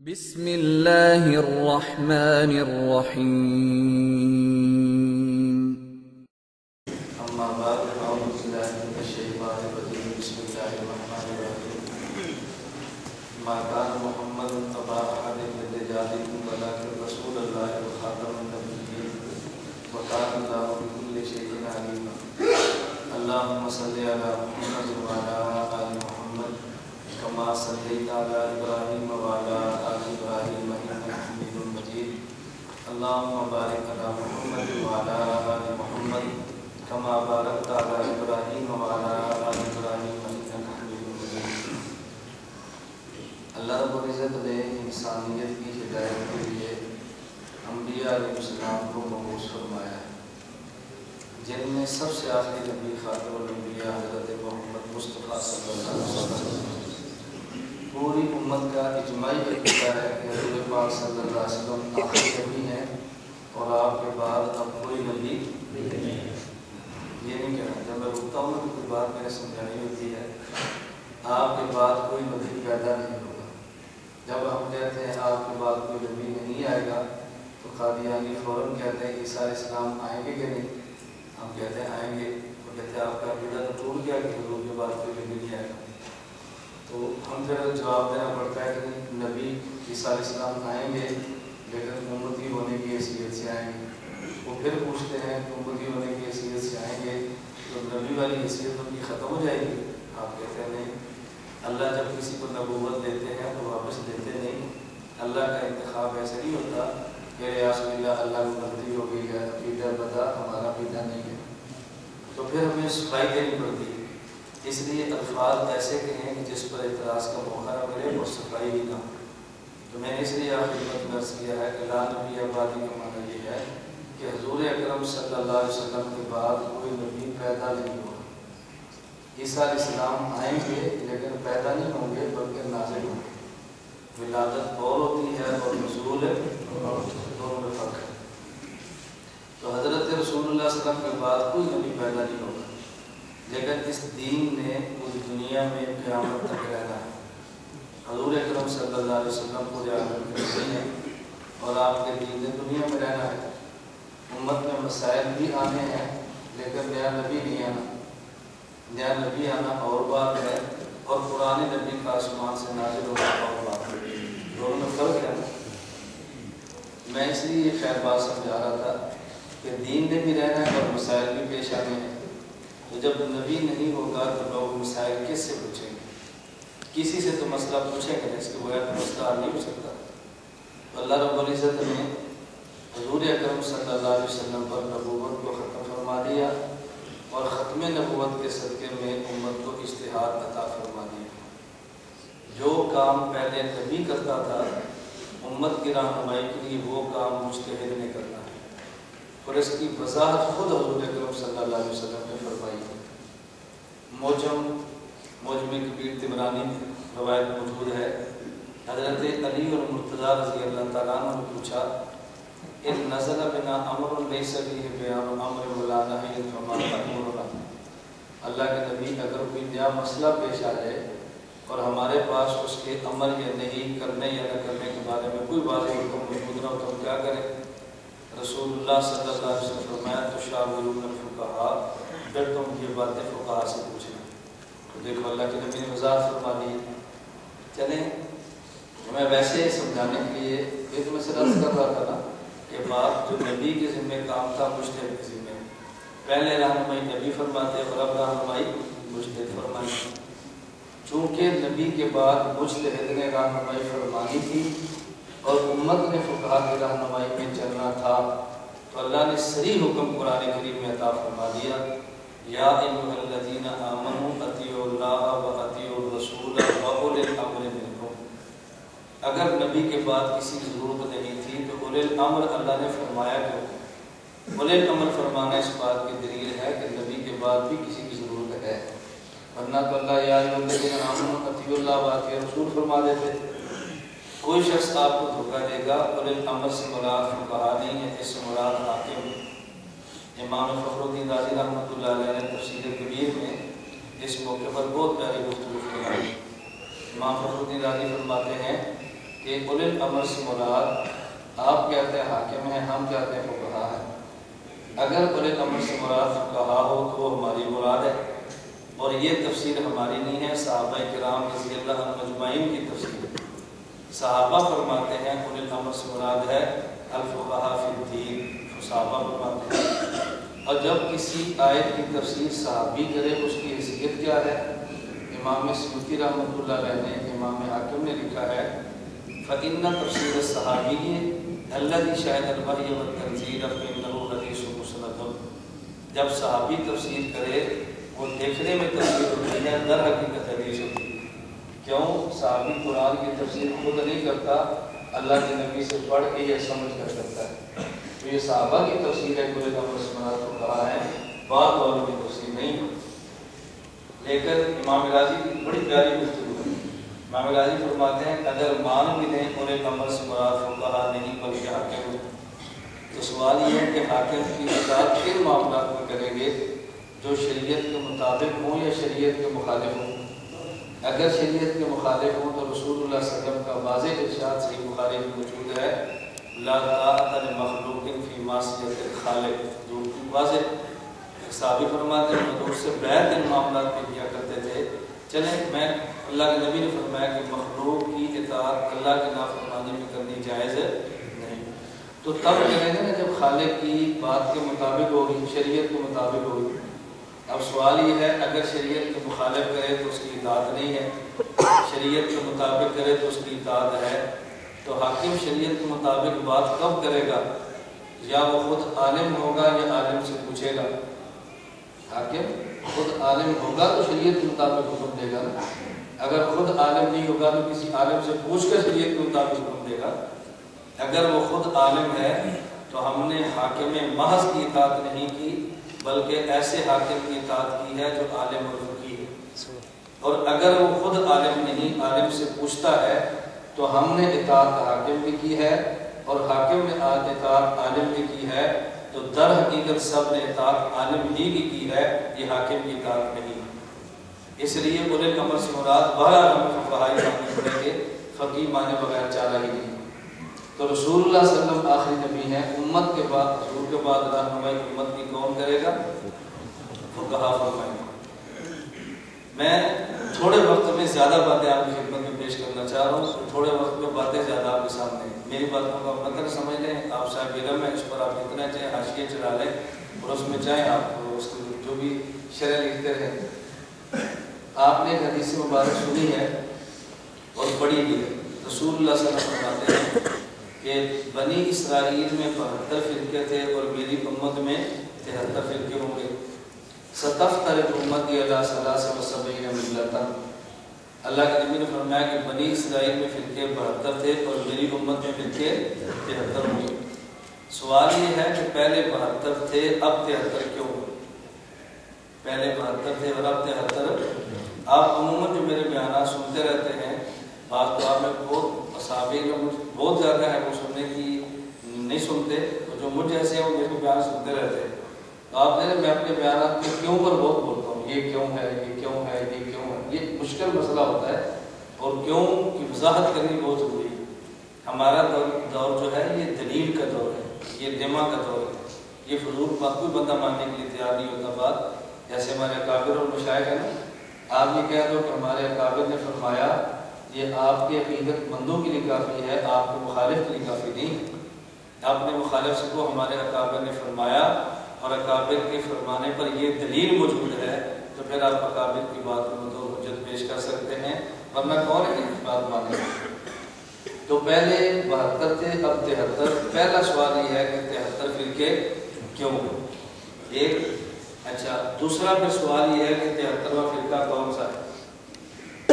بسم اللہ الرحمن الرحیم اما بعد اعوذ باللہ من الشیطان الرجیم بسم اللہ الرحمن الرحیم ما کان محمد ابا احد من رجالکم ولکن رسول اللہ وخاتم النبیین وکان اللہ بکل شیء علیم اللہم صلی علی محمد وعلی آل محمد کما صلیت علی ابراہیم وعلی آل ابراہیم انک حمید مجید اللہم بارک علی محمد وعلی آل محمد کما بارکت علی ابراہیم وعلی آل ابراہیم انک حمید مجید۔ اللہ رب العزت نے انسانیت کی ہدایت کے لیے انبیاء علیہ السلام کو مبعوث فرمایا ہے، جن میں سب سے آخری نبی خاتم الانبیاء حضرت محمد مصطفیٰ صلی اللہ علیہ وسلم۔ پوری امت کا اجماعی عقیدہ ہے کہ حضور پاک صلی اللہ علیہ وسلم آخری نبی ہیں اور آپ کے بعد اب کوئی نبی نہیں ہے۔ یہ نہیں کہنا، جب میں رکتا ہوں تو کوئی بات میرے سمجھانی ہوتی ہے، آپ کے بعد کوئی نبی پیدا نہیں ہوگا۔ جب ہم کہتے ہیں آپ کے بعد کوئی نبی نہیں آئے گا تو قادیانی فوراً کہتے ہیں عیسیٰ علیہ السلام آئیں گے کہ نہیں؟ ہم کہتے ہیں آئیں گے، وہ کہتے ہیں آپ کا عقیدہ تو ٹوٹ گیا کہ حضور کے بعد کوئی نبی نہیں آئے گا۔ تو ہم پھر جواب دینا پڑتا ہے کہ نبی عیسیٰ علیہ السلام آئیں گے لیکن امتی ہونے کی حیثیت سے آئیں گے۔ وہ پھر پوچھتے ہیں کہ امتی ہونے کی حیثیت سے آئیں گے تو نبی والی حیثیت ان کی ختم ہو جائے گی؟ آپ کہتے ہیں نہیں، اللہ جب کسی کو نبوت دیتے ہیں تو واپس دیتے نہیں۔ اللہ کا انتخاب ایسے نہیں ہوتا کہ ریاض باللہ اللہ کو غلطی ہو گئی ہے، عقیدہ بدا ہمارا عقیدہ نہیں ہے، تو پھر ہمیں صفائی دینی پڑتی ہے۔ اس لیے الفاظ ایسے کہیں کہ جس پر اعتراض کا موقع نہ ملے اور صفائی بھی نہ ہو۔ تو میں نے اس لیے آپ خدمت میں عرض کیا ہے کہ لا نبی آبادی کا معنی یہ ہے کہ حضور اکرم صلی اللہ علیہ وسلم کے بعد کوئی نبی پیدا نہیں ہوگا۔ عیسیٰ علیہ السلام آئیں گے لیکن پیدا نہیں ہوں گے بلکہ نازل ہوں گے۔ ولادت اور ہوتی ہے اور نزول دونوں میں فرق ہے۔ تو حضرت رسول اللہ صلی اللہ علیہ وسلم کے بعد کوئی نبی پیدا نہیں ہوگا، لیکن اس دین نے پوری دنیا میں قیامت تک رہنا ہے۔ حضور اکرم صلی اللہ علیہ وسلم پورے عالم کے نبی ہیں اور آپ کے دین نے دنیا میں رہنا ہے۔ امت میں مسائل بھی آنے ہیں لیکن نیا نبی نہیں آنا۔ نیا نبی آنا اور بات ہے اور پرانے نبی کا آسمان سے نازل ہونا اور بات ہے، دونوں میں فرق ہے۔ میں اس لیے یہ خیر بات سمجھا رہا تھا کہ دین نے بھی رہنا ہے اور مسائل بھی پیش آنے ہیں۔ تو جب نبی نہیں ہوگا تو لوگ مسائل کس سے پوچھیں گے؟ کسی سے تو مسئلہ پوچھیں گے، اس کے بغیر تو مسئلہ حل نہیں ہو سکتا۔ تو اللہ رب العزت نے حضور اکرم صلی اللہ علیہ وسلم پر نبوت کو ختم فرما دیا اور ختم نبوت کے صدقے میں امت کو اجتہاد عطا فرما دیا۔ جو کام پہلے نبی کرتا تھا امت کی رہنمائی کے لیے وہ کام مجتہد نے کرنا ہے، اور اس کی وضاحت خود حضور اکرم صلی اللہ علیہ وسلم نے فرمائی ہے۔ موجم کبیر طبرانی میں روایت موجود ہے، حضرت علی اور مرتضیٰ رضی اللہ تعالیٰ عنہ نے پوچھا ان نزل بنا امر لیس فیہ بیان امر ولا نہی فما تأمرنا۔ اللہ کے نبی اگر کوئی نیا مسئلہ پیش آ جائے اور ہمارے پاس اس کے امر یا نہیں کرنے یا نہ کرنے کے بارے میں کوئی واضح حکم موجود نہ ہو تو ہم کیا کریں؟ رسول اللہ صلی اللہ علیہ وسلم فرمایا تشاورون الفقہاء، پھر تم یہ باتیں فقہاء سے پوچھنا۔ تو دیکھو اللہ کے نبی نے وضاحت فرما دی۔ چلیں میں ویسے سمجھانے کے لیے یہ تو میں سے عرض کر رہا تھا نا کہ بات جو نبی کے ذمہ کام تھا مجتہد کے ذمہ، پہلے رہنمائی نبی فرماتے اور اب رہنمائی مجتہد فرمائی۔ چونکہ نبی کے بعد مجتہد نے رہنمائی فرمانی تھی اور امت نے فقہاء کی رہنمائی میں چلنا تھا، تو اللہ نے صریح حکم قرآن کریم میں عطا فرما دیا، یا ایھا الذین آمنوا اطیعوا اللہ و اطیعوا الرسول و اولی الامر منکم۔ اگر نبی کے بعد کسی کی ضرورت نہیں تھی تو اولی الامر اللہ نے فرمایا کیوں؟ اولی الامر فرمانا اس بات کی دلیل ہے کہ نبی کے بعد بھی کسی کی ضرورت ہے، ورنہ تو اللہ یا ایھا الذین آمنوا اطیعوا اللہ و اطیعوا الرسول فرما دیتے۔ کوئی شخص آپ کو دھوکہ دے گا، اولی الامر سے مراد فقہاء نہیں ہے، اس سے مراد حاکم۔ امام فخر الدین رازی رحمۃ اللہ علیہ نے تفسیر کبیر میں اس موقع پر بہت پیاری گفتگو فرمائی۔ امام فخر الدین رازی فرماتے ہیں کہ اولي الامر سے مراد آپ کہتے ہیں حاکم ہیں، ہم کہتے ہیں فقہا ہیں۔ اگر اولي الامر سے مراد فقہا ہو تو وہ ہماری مراد ہے، اور یہ تفسیر ہماری نہیں ہے، صحابہ کرام رضی اللہ عنہم اجمعین کی تفسیر ہے۔ صحابہ فرماتے ہیں اولي الامر سے مراد ہے الفقہاء فی الدین، صحابہ فرماتے ہیں۔ اور جب کسی آیت کی تفسیر صحابی کرے اس کی حیثیت کیا ہے؟ امام سیوطی رحمۃ اللہ علیہ نے، امام حاکم نے لکھا ہے فَإِنَّ تفسیر الصحابی الذی شاہد الوحی والتنزیل فإنہ حدیث مسند۔ جب صحابی تفسیر کرے وہ دیکھنے میں تفسیر ہوتی ہے، در حقیقت حدیث ہوتی ہے۔ کیوں؟ صحابی قرآن کی تفسیر خود نہیں کرتا، اللہ کے نبی سے پڑھ کے یہ سمجھ کر کرتا ہے۔ تو یہ صحابہ کی تفسیر ہے، اولي الامر سے مراد کو کہا ہے، بعض والوں کی تفسیر نہیں ہے۔ لیکن امام راضی کی بڑی پیاری گفتگو ہے۔ امام راضی فرماتے ہیں اگر مان بھی دیں اولي الامر سے مراد فقہا نہیں بلکہ حاکم ہے، تو سوال یہ ہے کہ حاکم کی اطاعت کن معاملات میں کریں گے؟ جو شریعت کے مطابق ہوں یا شریعت کے مخالف ہوں؟ اگر شریعت کے مخالف ہوں تو رسول اللہ صلی اللہ علیہ وسلم کا واضح ارشاد صحیح بخاری میں موجود ہے لا طاعۃ لمخلوق فی معصیۃ الخالق، جو واضح صحابی فرماتے ہیں حضور سے بیعت ان معاملات میں کیا کرتے تھے۔ چلیں، میں اللہ کے نبی نے فرمایا کہ مخلوق کی اطاعت اللہ کی نافرمانی میں کرنی جائز نہیں، تو تب کریں گے نا جب خالق کی بات کے مطابق ہوگی، شریعت کے مطابق ہوگی۔ اب سوال یہ ہے اگر شریعت کے مخالف کرے تو اس کی اطاعت نہیں ہے، شریعت کے مطابق کرے تو اس کی اطاعت ہے، تو حاکم شریعت کے مطابق بات کب کرے گا؟ یا وہ خود عالم ہوگا یا عالم سے پوچھے گا؟ حاکم خود عالم ہوگا تو شریعت کے مطابق حکم دے گا، اگر خود عالم نہیں ہوگا تو کسی عالم سے پوچھ کر شریعت کے مطابق حکم دے گا۔ اگر وہ خود عالم ہے تو ہم نے حاکم محض کی اطاعت نہیں کی بلکہ ایسے حاکم کی اطاعت کی ہے جو عالم اور فقیہ ہے، اور اگر وہ خود عالم نہیں عالم سے پوچھتا ہے تو ہم نے اطاعت حاکم بھی کی ہے اور حاکم نے اطاعت عالم بھی کی ہے، تو در حقیقت سب نے اطاعت عالم ہی کی ہے، یہ حاکم کی اطاعت نہیں۔ اس لیے اولي الامر سے مراد بہرحال ہم فقہائی ماننے پڑیں گے، فقیہ مانے بغیر چارہ ہی نہیں۔ تو رسول اللہ صلی اللہ علیہ وسلم آخری نبی ہیں، امت کے بعد حضور کے بعد رہنمائی امت کی کون کرے گا؟ فقہا فرمائیں گے۔ میں تھوڑے وقت میں زیادہ باتیں آپ کی خدمت میں پیش کرنا چاہ رہا ہوں، تھوڑے وقت میں باتیں زیادہ آپ کے سامنے ہیں، میری باتوں کا مطلب سمجھ لیں، آپ صاحب علم ہے، اس پر آپ اتنا چاہیں حاشیے چلا لیں اور اس میں چاہیں آپ اس جو بھی شرح لکھتے رہیں۔ آپ نے ایک حدیث مبارک سنی ہے اور پڑھی بھی ہے، رسول اللہ صلی اللہ علیہ وسلم فرماتے ہیں کہ بنی اسرائیل میں 72 فرقے تھے اور میری امت میں 73 فرقے ہوں گے۔ ستفترق امتی علی 73 ملۃ۔ اللہ کے نبی نے فرمایا کہ بنی اسرائیل میں فرقے 72 تھے اور میری امت میں فرقے 73 ہوں گے۔ سوال یہ ہے کہ پہلے 72 تھے اب 73 کیوں ہوئے؟ پہلے 72 تھے اور اب 73۔ آپ عموماً جو میرے بیانات سنتے رہتے ہیں، بعض تو آپ میں بہت اصحابی بہت زیادہ ہے وہ سننے کی نہیں سنتے، تو جو مجھ جیسے ہیں وہ میرے بیان سنتے رہتے ہیں، تو آپ نے میں اپنے بیانات میں کیوں پر بہت بولتا ہوں، یہ کیوں ہے، یہ کیوں ہے، یہ کیوں ہے، یہ مشکل مسئلہ ہوتا ہے اور کیوں کی وضاحت کرنی بہت ضروری ہے۔ ہمارا دور جو ہے یہ دلیل کا دور ہے، یہ دماغ کا دور ہے، یہ فضول بات کوئی بندہ ماننے کے لیے تیار نہیں ہوتا۔ بات جیسے ہمارے اکابر اور مشائخ ہیں نا، آپ یہ کہہ دو کہ ہمارے اکابر نے فرمایا، یہ آپ کے عقیدت مندوں کے لیے کافی ہے، آپ کے مخالف کے لیے کافی نہیں ہے۔ آپ نے مخالف سے کو ہمارے اکابر نے فرمایا اور اکابر کے فرمانے پر یہ دلیل موجود ہے، تو پھر آپ اکابر کی بات کو تو حجت پیش کر سکتے ہیں، ورنہ کون ہے اس بات مانے؟ تو پہلے 72 تھے اب 73۔ پہلا سوال یہ ہے کہ 73 فرقے کیوں؟ ایک اچھا، دوسرا پھر سوال یہ ہے کہ 73واں فرقہ کون سا ہے؟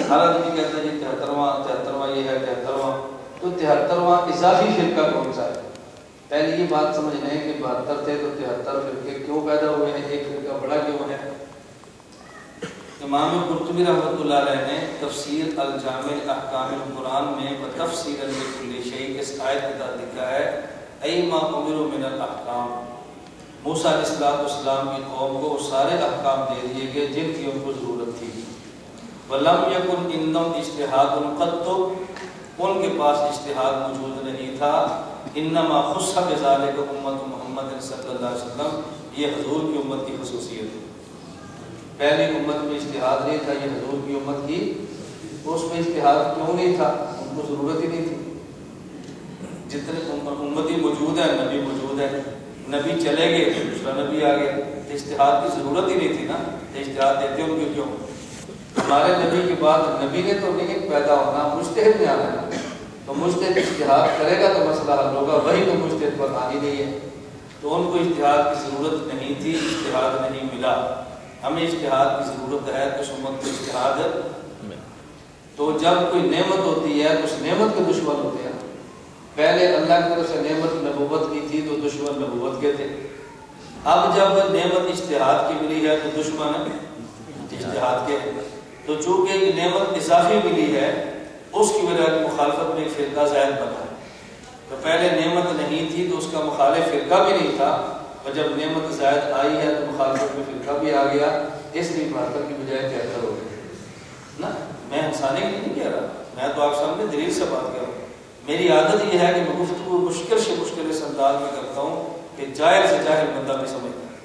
ہر آدمی کہتا ہے جی 73واں یہ ہے 73واں، تو 73واں اضافی فرقہ کون سا ہے؟ پہلے یہ بات سمجھ لیں کہ 72 تھے تو 73 فرقے کیوں پیدا ہوئے ہیں، ایک فرقہ بڑا کیوں ہے؟ امام قرطبی رحمۃ اللہ علیہ نے تفسیر الجامع احکام القرآن میں بتفصیل لکل شیء اس آیت کے تحت لکھا ہے ایما امروا من الاحکام، موسیٰ علیہ السلام کی قوم کو سارے احکام دے دیے گئے جن کی ان کو ضرورت تھی۔ وَلَمْ يَكُنْ إِنَّهُمْ اجْتِهَادٌ قَطُّ، ان کے پاس اجتہاد موجود نہیں تھا. انما خص بذالک امت محمد صلی اللہ علیہ وسلم، یہ حضور کی امت کی خصوصیت ہے. پہلی امت میں اجتہاد نہیں تھا، یہ حضور کی امت کی. اس میں اجتہاد کیوں نہیں تھا؟ ان کو ضرورت ہی نہیں تھی. جتنے امتی موجود ہیں، نبی موجود ہے، نبی چلے گئے تو دوسرا نبی آ گیا، تو اجتہاد کی ضرورت ہی نہیں تھی نا. اجتہاد دیتے ان کو کیوں؟ ہمارے نبی کے بعد نبی نے تو نہیں پیدا ہونا، مجتہد نے آنا ہے. تو مجتہد اجتہاد کرے گا تو مسئلہ حل ہوگا، وہی تو مجتہد پر آنی نہیں ہے. تو ان کو اجتہاد کی ضرورت نہیں تھی، اجتہاد نہیں ملا. ہمیں اجتہاد کی ضرورت ہے تو اس امت کو اجتہاد. تو جب کوئی نعمت ہوتی ہے تو اس نعمت کے دشمن ہوتے ہیں. پہلے اللہ کی طرف سے نعمت نبوت کی تھی تو دشمن نبوت کے تھے. اب جب نعمت اجتہاد کی ملی ہے تو دشمن اجتہاد کے. تو چونکہ یہ نعمت اضافی ملی ہے، اس کی وجہ سے مخالفت میں ایک فرقہ زائد بنا. تو پہلے نعمت نہیں تھی تو اس کا مخالف فرقہ بھی نہیں تھا، اور جب نعمت زائد آئی ہے تو مخالفت میں فرقہ بھی آ گیا. اس لیے 72 کی بجائے 73 ہو گئی نا. میں انسانی کی نہیں کہہ رہا، میں تو آپ سامنے دلیل سے بات کر رہا ہوں. میری عادت یہ ہے کہ میں گفتگو مشکل سے مشکل اس انداز میں کرتا ہوں کہ جاہل سے جاہل بندہ بھی سمجھتا ہے،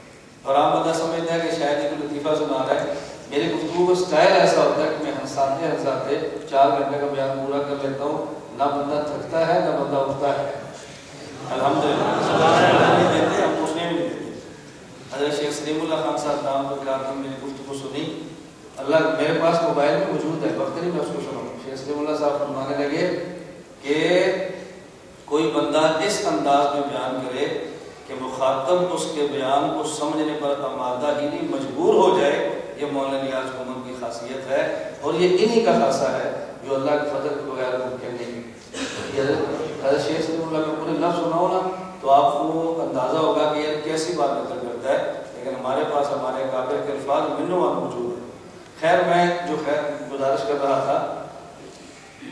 اور عام بندہ سمجھتا ہے کہ شاید یہ لطیفہ سنا رہا ہے. میری گفتگو کا سٹائل ایسا ہوتا ہے کہ میں ہنساتے 4 گھنٹے کا بیان پورا کر لیتا ہوں. نہ بندہ تھکتا ہے نہ بندہ اٹھتا ہے. الحمدللہ نہیں دیتے، ہم پوچھنے بھی نہیں دیتے. حضرت شیخ سلیم اللہ خان صاحب نام پر کہا کہ میری گفتگو سنی. اللہ میرے پاس موبائل میں موجود ہے، وقت نہیں میں اس کو سناؤں. شیخ سلیم اللہ صاحب فرمانے لگے کہ کوئی بندہ اس انداز میں بیان کرے کہ مخاطب اس کے بیان کو سمجھنے پر آمادہ ہی نہیں، مجبور ہو جائے، یہ مولانا نیاز محمد کی خاصیت ہے. اور یہ انہی کا خاصہ ہے جو اللہ کے فضل کے بغیر ممکن نہیں. حضرت شیخ سلیم اللہ میں پورے لفظ سناؤں نا تو آپ کو اندازہ ہوگا کہ یہ کیسی بات نقل کرتا ہے. لیکن ہمارے پاس ہمارے کافر کے الفاظ منوان موجود ہیں. خیر میں جو گزارش کر رہا تھا،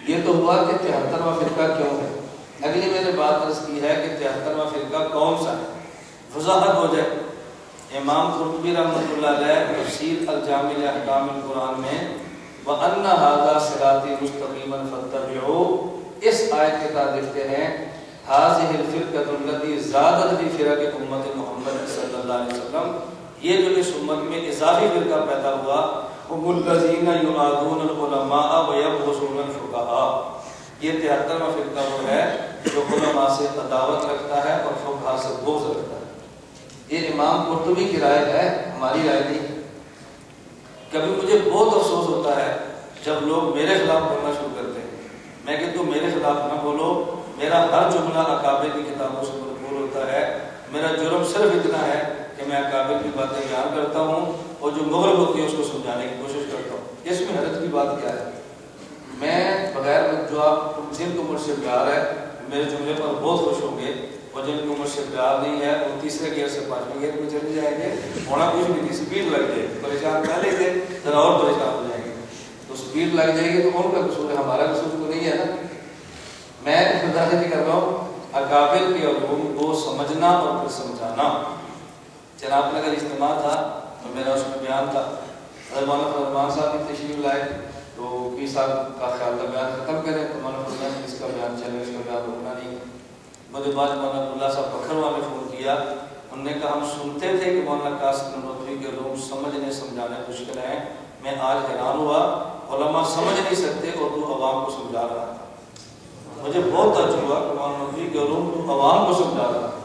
یہ تو ہوا کہ 73واں فرقہ کیوں ہے. اگلی میں نے بات عرض کی ہے کہ 73واں فرقہ کون سا ہے، وضاحت ہو جائے. امام قرطبی رحمۃ اللہ علیہ تفسیر الجامع لاحکام القرآن میں وَأَنَّ هَذَا صِرَاطِي مُسْتَقِيمًا فَاتَّبِعُوهُ اس آیت کے تحت لکھتے ہیں هَذِهِ الْفِرْقَةُ الَّتِي زَادَتْ فِي فِرَقِ أُمَّةِ محمد صلی اللہ علیہ وسلم. یہ جو اس امت میں اضافی فرقہ پیدا ہوا، هُمُ الَّذِينَ يُعَادُونَ الْعُلَمَاءَ وَيَبْغُضُونَ الْفُقَهَاءَ. یہ 73واں فرقہ وہ ہے جو علماء سے عداوت رکھتا ہے اور فقہاء سے بغض رکھتا ہے. یہ امام قرطبی کی رائے ہے، ہماری رائے نہیں. کبھی مجھے بہت افسوس ہوتا ہے جب لوگ میرے خلاف بولنا شروع کرتے ہیں. میں کہ تم میرے خلاف نہ بولو، میرا ہر جملہ اکابر کی کتابوں سے مرفوع ہوتا ہے. میرا جرم صرف اتنا ہے کہ میں اکابر کی باتیں بیان کرتا ہوں اور جو مغرب ہوتی ہے اس کو سمجھانے کی کوشش کرتا ہوں. اس میں حضرت کی بات کیا ہے؟ میں بغیر جو آپ جن کو مجھ سے پیار ہے میرے جملے پر بہت خوش ہوں گے، اور جن کو مجھ سے پیار نہیں ہے وہ تیسرے گیئر سے 5ویں گیئر میں چلے جائیں گے. ہونا کچھ بھی نہیں، سپیڈ لگ جائے گی. پریشان پہلے تھے ذرا اور پریشان ہو جائیں گے. تو سپیڈ لگ جائے گی تو ان کا قصور ہے، ہمارا قصور تو نہیں ہے نا. میں خدا سے کر رہا ہوں اکابر کے علوم کو سمجھنا اور پھر سمجھانا. جناب نگر اجتماع تھا تو میرا اس میں بیان تھا. حضرت مولانا فرمان صاحب کی تشریف لائے تو پیر صاحب کا خیال تھا بیان ختم کریں تو مولانا فرمان اس کا بیان چلے، اس کا بیان رکنا نہیں. مجھے بعد مولانا اللہ صاحب پکھروا نے فون کیا. انہوں نے کہا ہم سنتے تھے کہ مولانا قاسم ندوی کے علوم سمجھنے سمجھانے مشکل ہیں. میں آج حیران ہوا، علماء سمجھ نہیں سکتے اور تو عوام کو سمجھا رہا تھا. مجھے بہت تعجب ہوا کہ مولانا ندوی کے علوم تو عوام کو سمجھا رہا تھا.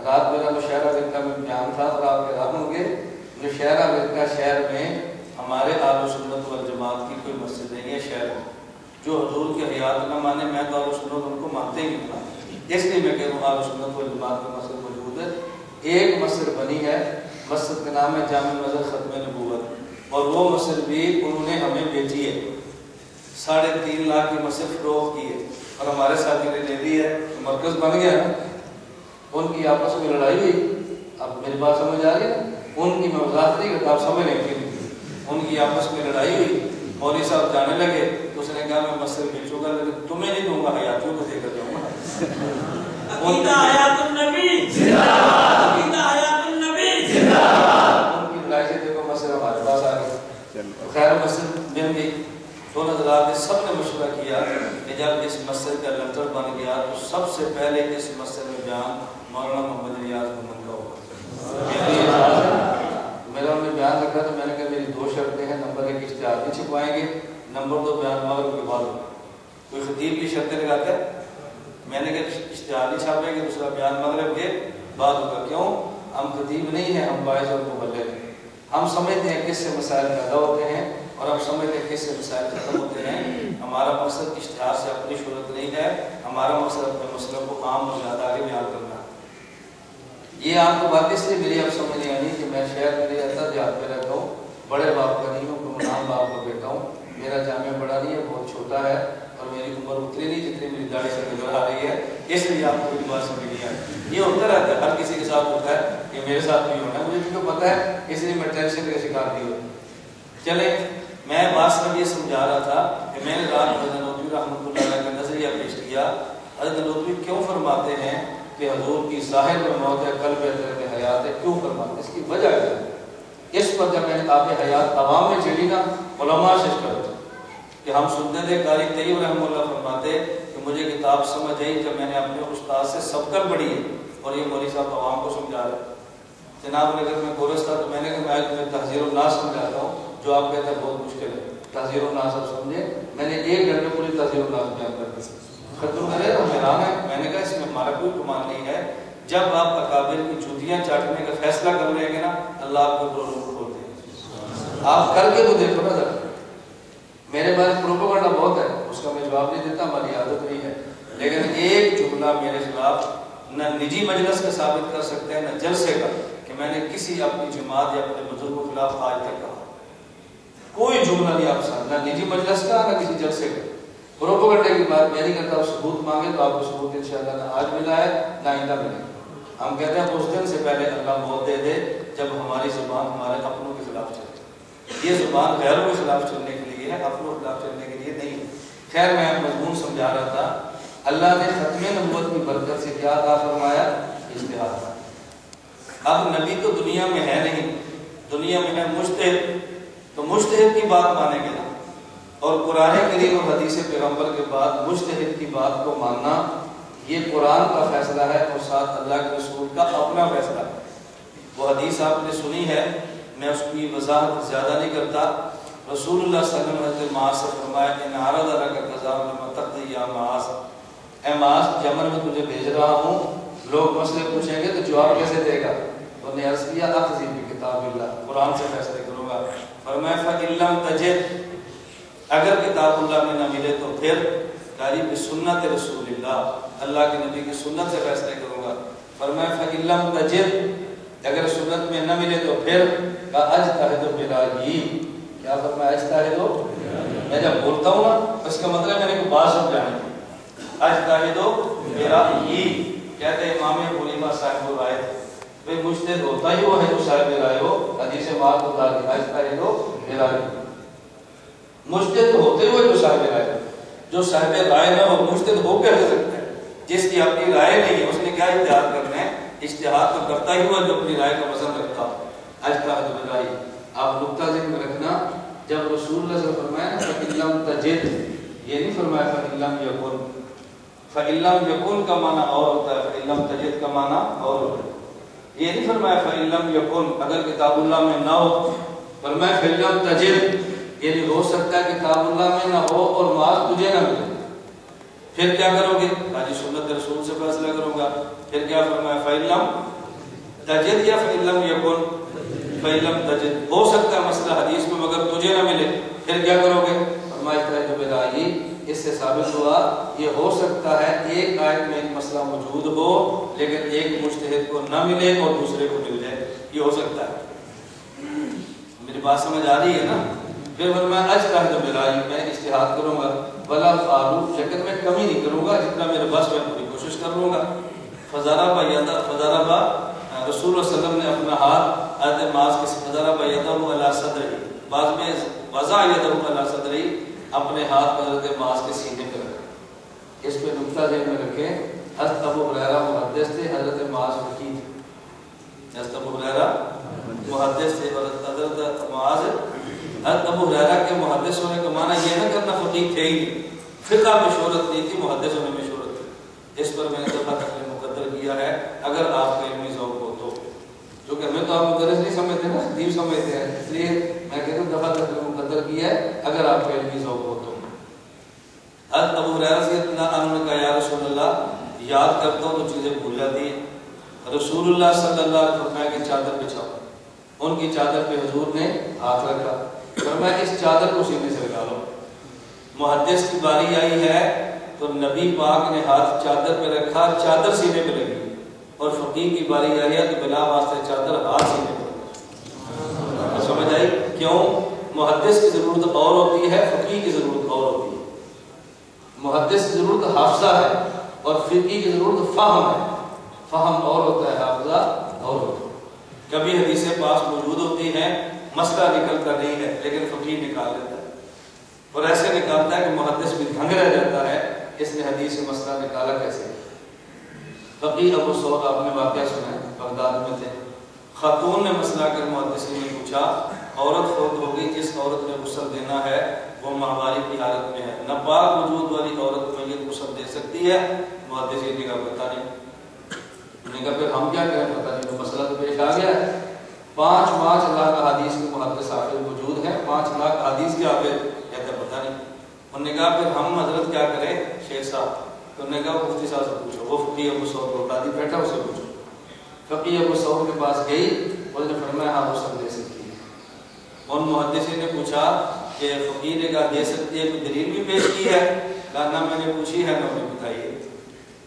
رات میرا مشاعرہ فرقہ میں بیان تھا اور آپ حیران ہوں گے، مشاعرہ فرقہ شہر میں ہمارے اہل سنت والجماعت کی کوئی مسجد نہیں ہے شہر میں. جو حضور کے حیات نہ مانے، میں تو اہل سنت ان کو مانتے ہی نہیں. اس لیے میں کہہ رہا ہوں اہل سنت والجماعت کا مسجد موجود ہے. ایک مسجد بنی ہے، مسجد کا نام ہے جامع مسجد ختم نبوت، اور وہ مسجد بھی انہوں نے ہمیں بیچی ہے. 3.5 لاکھ کی مسجد فروخت کی ہے اور ہمارے ساتھی نے لے لی ہے. مرکز بن گیا نا. ان کی آپس میں لڑائی ہوئی. اب میری بات سمجھ آ رہی ہے؟ ان کی میں وضاحت نہیں کرتا، آپ سمجھ لیں گے. ان کی آپس میں لڑائی ہوئی، مولوی صاحب جانے لگے تو اس نے کہا میں مسجد بیچوں گا لیکن تمہیں نہیں دوں گا، حیاتیوں کو دے کر جاؤں گا. عقیدہ حیات النبی زندہ باد، عقیدہ حیات النبی زندہ باد. ان کی لڑائی سے دیکھو مسجد ہمارے پاس آ گئی. خیر مسجد بن گئی. دونوں حضرات نے سب نے مشورہ کیا کہ جب اس مسجد کا لنٹر بن گیا تو سب سے پہلے اس مسجد میں بیان مولانا محمد ریاض محمد کا ہوگا. میرا انہیں بیان رکھا تو میں نے کہا میری 2 شرطیں ہیں. نمبر 1 اشتہار بھی چھپوائیں گے, نمبر 2 بیان مغرب کے بعد ہوگا. کوئی خطیب کی شرطیں لگاتا ہے, میں نے کہا اشتہار نہیں چھاپیں گے, دوسرا بیان مغرب کے بعد ہوگا. کیوں؟ ہم خطیب نہیں ہیں, ہم باعث اور مبلغ ہیں. ہم سمجھتے ہیں کس سے مسائل پیدا ہوتے ہیں اور ہم سمجھتے ہیں کس سے مسائل ختم ہوتے ہیں. ہمارا مقصد اشتہار سے اپنی شہرت نہیں ہے, ہمارا مقصد اپنے مسئلہ کو عام اور زیادہ آگے بیان کرنا. یہ آپ کو بات اس لیے میری اب سمجھ نہیں آنی کہ میں شہر میں نہیں رہتا, دیہات میں رہتا ہوں, بڑے باپ کا نہیں ہوں, گمنام باپ کا بیٹا ہوں. میرا جامعہ بڑا نہیں ہے, بہت چھوٹا ہے, اور میری عمر اتنی نہیں جتنی میری داڑھی سے نظر آ رہی ہے. اس لیے آپ کو میری بات سمجھ نہیں آئی. یہ ہوتا رہتا ہے, ہر کسی کے ساتھ ہوتا ہے, کہ میرے ساتھ بھی ہونا ہے. مجھے کیوں پتا ہے, اس لیے میں ٹینشن کا شکار نہیں ہوتا. چلے, میں بات سمجھ یہ سمجھا رہا تھا کہ میں نے رات حضرت نوتوی رحمۃ اللہ علیہ کا نظریہ پیش کیا. حضرت نوتوی کیوں فرماتے ہیں کہ حضور کی ظاہر میں موت ہے, قلب میں حیات ہے؟ کیوں فرماتے ہیں؟ اس کی وجہ ہے. اس پر جب میں نے آپ حیات عوام میں چلی نا, علماء سے کرتے کہ ہم سنتے تھے. قاری طیب رحمہ اللہ فرماتے کہ مجھے کتاب سمجھ آئی جب میں نے اپنے استاد سے سبقت پڑھی ہے, اور یہ مولوی صاحب عوام کو سمجھا رہے. جناب نے اگر میں کورس تھا تو میں نے کہا میں آج تمہیں تحذیر الناس سمجھاتا ہوں, جو آپ کہتے ہیں بہت مشکل ہے. تحذیر الناس آپ سمجھے, میں نے 1 گھنٹے پوری تحذیر الناس بیان کر دی. ختم کرے تو حیران ہے. میں نے کہا اس میں ہمارا کوئی گمان نہیں ہے. جب آپ اکابر کی جوتیاں چاٹنے کا فیصلہ کر رہے ہیں نا, اللہ آپ کو پروگرام کھولتے ہیں. آپ کر کے تو دیکھو نا ذرا. میرے پاس پروپیگنڈا بہت ہے, اس کا میں جواب نہیں دیتا, ہماری عادت نہیں ہے. لیکن ایک جملہ میرے خلاف نہ نجی مجلس کا ثابت کر سکتے ہیں نہ جلسے کا, کہ میں نے کسی اپنی جماعت یا اپنے بزرگوں کے خلاف آج تک کہا. کوئی جملہ نہیں آپ ساتھ, نہ نجی مجلس کا نہ کسی جلسے کا. پروپیگنڈے کی بات میں نہیں کرتا. ثبوت مانگے تو آپ کو ثبوت انشاءاللہ نہ آج ملا ہے نہ آئندہ ملے. ہم کہتے ہیں اس دن سے پہلے اللہ موت دے دے جب ہماری زبان ہمارے اپنوں کے خلاف چلے. یہ زبان غیروں کے خلاف چلنے کے لیے ہے, اپنوں کے خلاف چلنے کے لیے نہیں. خیر, میں مضمون سمجھا رہا تھا. اللہ نے ختم نبوت کی برکت سے کیا عطا فرمایا؟ اجتہاد. اب نبی تو دنیا میں ہے نہیں, دنیا میں ہے مجتہد. تو مجتہد کی بات مانیں گے نا, اور قرآن کریم اور حدیث پیغمبر کے بعد مجتہد کی بات کو ماننا, یہ قرآن کا فیصلہ ہے اور ساتھ اللہ کے رسول کا اپنا فیصلہ ہے. وہ حدیث آپ نے سنی ہے, میں اس کی وضاحت زیادہ نہیں کرتا. رسول اللہ صلی اللہ علیہ وسلم معاذ سے فرمایا کہ نعرض لک قضاء لما تقضی یا معاذ, اے معاذ یمن میں تجھے بھیج رہا ہوں, لوگ مسئلے پوچھیں گے تو جواب کیسے دے گا؟ تو نے عرض کیا اقضی بکتاب اللہ, قرآن سے فیصلے کروں گا. فرمایا فإن لم تجد, اگر کتاب اللہ میں نہ ملے تو پھر قاری بسنت رسول اللہ, اللہ کے نبی کی سنت سے فیصلے کروں گا. فرمایا فإن لم تجد, اگر سنت میں نہ ملے تو پھر اجتہد برأیی. کیا فرمایا؟ اجتہد. میں جب بولتا ہوں نا اس کا مطلب میں نے کوئی بات سمجھانی. اجتہد برأیی کہتے امام ابو حنیفہ صاحب رائے تھے. بھئی مجتہد ہوتا ہی وہ ہے جو صاحب رائے ہو. حدیث معاذ کو دار دیا اجتہد برأیی. مجتہد ہوتے ہوئے جو صاحب رائے, جو صاحب رائے نہ ہو مجتہد ہو کے رہ سکتا ہے. جس کی اپنی رائے نہیں ہے اس نے کیا اجتہاد کرنا ہے؟ اجتہاد تو کرتا ہی ہوا جو اپنی رائے کا وزن رکھتا ہو. اجتہاد برأیی. آپ نقطہ ذہن میں رکھنا, جب رسول اللہ صلی اللہ علیہ وسلم فرمایا نا فإن لم تجد, یہ نہیں فرمایا فإن لم یکن. فإن لم یکن کا معنی اور ہوتا ہے, فإن لم تجد کا معنی اور ہوتا ہے. یہ نہیں فرمایا فإن لم یکن اگر کتاب اللہ میں نہ ہو. فرمایا فإن لم تجد, یہ نہیں ہو سکتا کتاب اللہ میں نہ ہو اور معاذ تجھے نہ ملے. پھر کیا کرو گے؟ حاجی سنت رسول سے فیصلہ کروں گا. پھر کیا فرمایا فإن لم تجد یا فإن لم یکن؟ فإن لم تجد, ہو سکتا ہے مسئلہ حدیث میں مگر تجھے نہ ملے. پھر کیا کرو گے؟ فرمایا اجتہد برأیی. اس سے ثابت ہوا یہ ہو سکتا ہے ایک آیت میں ایک مسئلہ موجود ہو لیکن ایک مجتہد کو نہ ملے اور دوسرے کو مل جائے. یہ ہو سکتا ہے. میری بات سمجھ آ رہی ہے نا؟ پھر فرمایا اجتہد برأیی, میں اجتہاد کروں گا. ولا فعلوا, لیکن میں کمی نہیں کروں گا, جتنا میرے بس میں پوری کوشش کر لوں گا. فضرب رسول اللہ صلی اللہ علیہ وسلم نے اپنا ہاتھ حضرت معاذ کے فضرب یدہ علی صدرہ, بعض میں وضع یدہ علی صدرہ, اپنے ہاتھ حضرت معاذ کے سینے پر رکھا. اس پہ نقطہ ذہن میں رکھیں. حضرت ابو ہریرہ محدث تھے, حضرت معاذ فقیہ تھے. حضرت ابو ہریرہ محدث تھے اور حضرت معاذ. حضرت ابو ہریرہ کے محدث ہونے کا معنی یہ نہ کرنا فقیہ تھے ہی نہیں. فقہ میں شہرت نہیں تھی، محدثوں میں شہرت تھی۔ اس پر میں نے دفعہ تقریر مقدر کیا ہے، اگر آپ کا علمی ذوق ہو تو، کیونکہ ہمیں تو آپ مدرس نہیں سمجھتے نا، حدیث سمجھتے ہیں، اس لیے میں کہتا ہوں دفعہ تقریر مقدر کیا ہے اگر آپ کا علمی ذوق ہو تو۔ ابو ہریرہ رضی اللہ عنہ نے کہا یا رسول اللہ یاد کرتا ہوں تو چیزیں بھول جاتی ہیں۔ رسول اللہ صلی اللہ علیہ وسلم فرمایا کہ چادر بچھاؤ۔ ان کی چادر پہ حضور نے ہاتھ رکھا، فرمایا اس چادر کو سینے سے لگا لو۔ محدث کی باری آئی ہے تو نبی پاک نے ہاتھ چادر پہ رکھا، چادر سینے پہ لگی، اور فقیہ کی باری آئی ہے تو بلا واسطے چادر ہاتھ سینے پہ لگی۔ سمجھ آئی؟ کیوں؟ محدث کی ضرورت اور ہوتی ہے، فقیہ کی ضرورت اور ہوتی ہے۔ محدث کی ضرورت حافظہ ہے اور فقیہ کی ضرورت فہم ہے۔ فہم اور ہوتا ہے، حافظہ اور ہوتا ہے۔ کبھی حدیث پاک موجود ہوتی ہیں، مسئلہ نکلتا نہیں ہے لیکن فقیہ نکال لیتا ہے، اور ایسے نکالتا ہے کہ محدث بھی دھنگ رہ جاتا ہے اس نے حدیث سے مسئلہ نکالا کیسے۔ فقیہ ابو ثور آپ نے واقعہ سنا ہے، بغداد میں تھے، خاتون نے مسئلہ کر محدثین نے پوچھا عورت فوت ہو گئی، جس عورت نے غسل دینا ہے وہ ماہواری کی حالت میں ہے، ناپاک وجود والی عورت میت غسل دے سکتی ہے؟ محدثین نے کہا پتہ نہیں۔ انہوں نے کہا پھر ہم کیا کریں، پتہ نہیں، تو مسئلہ تو پیش آ گیا ہے۔ 5 لاکھ حدیث کے محدث حافظ موجود ہیں، 5 لاکھ حدیث کے حافظ، کہتے ہیں پتہ نہیں۔ انہوں نے کہا پھر ہم حضرت کیا کریں شیخ صاحب؟ تو انہوں نے کہا مفتی صاحب سے پوچھو، وہ فقیہ ابو ثور کو قاضی بیٹھا اسے پوچھو۔ فقیہ ابو ثور کے پاس گئی، اس نے فرمایا ہاں غسل دے سکتی ہے۔ ان محدثین نے پوچھا کہ فقیہ نے کہا دے سکتی ہے، کوئی دلیل بھی پیش کی ہے؟ کہا نہ میں نے پوچھی ہے نہ انہیں بتائیے۔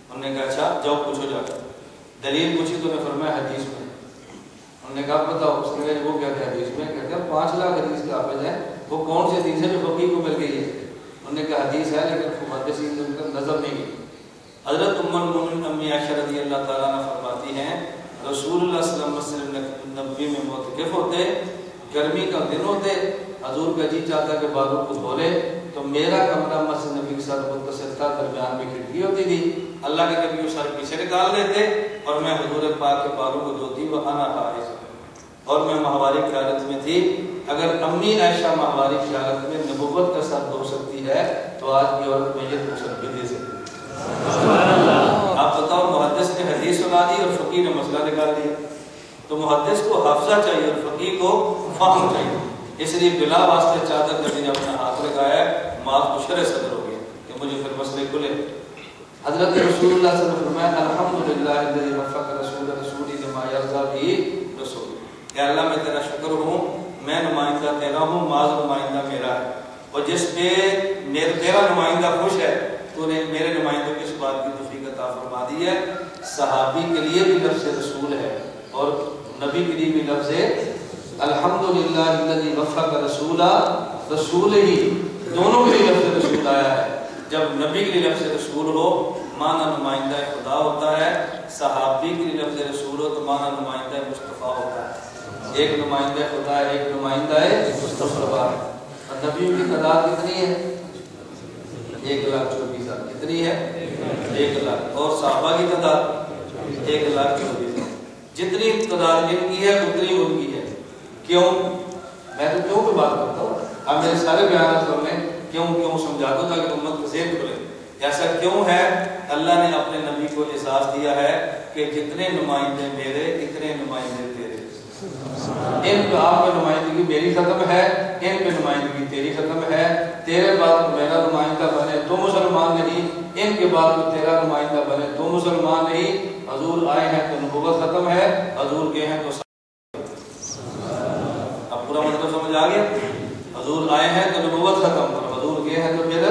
انہوں نے کہا اچھا جاؤ پوچھو جا کر۔ دلیل پوچھی تو نے فرمایا حدیث میں۔ انہوں نے کہا بتاؤ، اس نے وہ کہتے ہیں حدیث میں، کہتے ہیں 5 لاکھ حدیث کے حافظ ہیں، وہ کون سی حدیث ہے جو فقیہ کو مل گئی ہے؟ انہوں نے کہا حدیث ہے لیکن محدثین نے ان کا نظر نہیں کی۔ حضرت ام المؤمنین امی عائشہ رضی اللہ تعالیٰ عنہ فرماتی ہیں رسول اللہ صلی اللہ علیہ وسلم نبی میں معتکف ہوتے، گرمی کا دن ہوتے، حضور کا جی چاہتا کہ بالوں کو دھو لے تو میرا کمرہ مسجد نبی کے ساتھ متصل تھا، درمیان میں کھڑکی ہوتی تھی، اللہ کے نبی سر پیچھے نکال دیتے اور میں حضور پاک کے بالوں کو دھوتی وہاں حائض، اور میں ماہواری کی حالت میں تھی۔ اگر امی عائشہ ماہواری کی حالت میں نبوت کا ساتھ دھو سکتی ہے تو آج کی عورت میں یہ غسل بھی دے سکتی ہے۔ آپ بتاؤ، محدث نے حدیث سنا دی اور فقیہ نے مسئلہ نکال دیا۔ تو محدث کو حافظہ چاہیے اور فقیہ کو فہم چاہیے، اس لیے بلا واسطے چادر نبی نے اپنا ہاتھ لگایا، معاذ کو شرع صدر ہو گیا کہ مجھے پھر مسئلے کھلے۔ حضرت رسول اللہ صلی اللہ علیہ وسلم فرمایا الحمدللہ الذی وفق رسولی لما یرضی بہ رسول، کہ اللہ میں تیرا شکر ہوں، میں نمائندہ تیرا ہوں، معاذ نمائندہ میرا ہے، اور جس پہ تیرا نمائندہ خوش ہے تو نے میرے نمائندوں کی اس بات کی توفیق عطا فرما دی ہے۔ صحابی کے لیے بھی لفظ رسول ہے اور نبی کے لیے بھی لفظ الحمدللہ الذی وفق رسول ہی، دونوں کے لیے لفظ رسول آیا ہے۔ جب نبی کے لیے لفظ رسول ہو معنی نمائندہ خدا ہوتا ہے، صحابی کے لیے لفظ رسول ہو تو معنی نمائندہ مصطفیٰ ہوتا ہے۔ ایک نمائندہ خدا ہے، ایک نمائندہ مصطفیٰ ہے۔ اور نبیوں کی تعداد کتنی ہے؟ 1,24,000۔ کتنی ہے؟ 1 لاکھ۔ اور صحابہ کی تعداد 1,24,000۔ جتنی تعداد ان کی ہے اتنی ان کی ہے۔ کیوں؟ میں تو کیوں پہ بات کرتا ہوں، اب میرے سارے بیانات سن لیں، کیوں سمجھا دو تاکہ امت کو ذہن کھلے۔ ایسا کیوں ہے؟ اللہ نے اپنے نبی کو احساس دیا ہے کہ جتنے نمائندے میرے اتنے نمائندے تیرے، ان پہ آپ کی نمائندگی میری ختم ہے، ان پہ نمائندگی تیری ختم ہے، تیرے بعد کو میرا نمائندہ بنے تو مسلمان نہیں، ان کے بعد کو تیرا نمائندہ بنے تو مسلمان نہیں۔ حضور آئے ہیں تو نبوت ختم ہے، حضور گئے ہیں تو اب پورا مطلب سمجھ آ گیا؟ حضور آئے ہیں تو نبوت ختم اور حضور گئے ہیں تو پھر